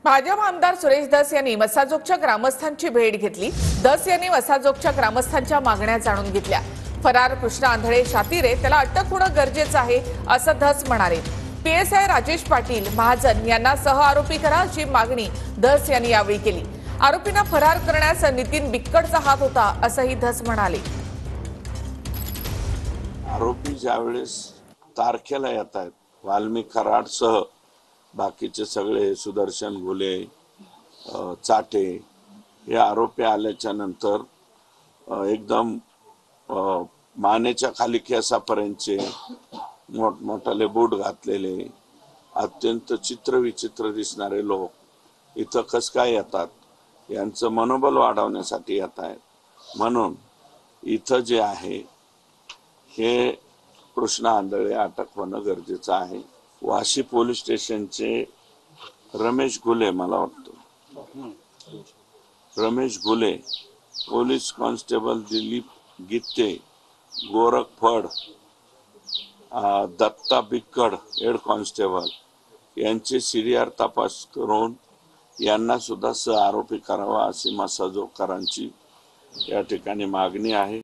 भाजप आमदार सुरेश धस यांनी मसाजोगच्या ग्रामस्थांची भेट घेतली। धस यांनी मसाजोगच्या ग्रामस्थांच्या मागण्या जाणून घेतल्या। फरार कृष्णा आंधळे शातीर त्याला अटक होणं गरजेचं आहे असं धस म्हणाले। पीएसआय राजेश पाटील महाजन यांना सह आरोपी करा अशी मागणी धस यांनी यावेळी केली। आरोपींना फरार करण्यास नितीन बिक्कडचा हात होता असंही धस म्हणाले। आरोपी ज्यावेळेस तारखेला येत आहेत, वाल्मिक कराडसह बाकीचे सगळे सुदर्शन घुले, चाटे हे आरोपी आल्याच्या नंतर एकदम मानेच्या खाली केसापर्यंतचे मोठमोठाले बूट घातलेले अत्यंत चित्रविचित्र दिसणारे लोक इथं कस काय येतात, यांचं मनोबल वाढवण्यासाठी येत आहेत। म्हणून इथं जे आहे हे कृष्णा आंधळे अटक होणं गरजेचं आहे। वाशी पोलीस स्टेशनचे रमेश घुले, मला वाटतं रमेश घुले, पोलीस कॉन्स्टेबल दिलीप गित्ते, गोरख फड, दत्ता बिक्कड हेड कॉन्स्टेबल यांचे सीडीआर तपास करून यांना सुद्धा सह आरोपी करावा अशी मसाजोगकरांची या ठिकाणी मागणी आहे।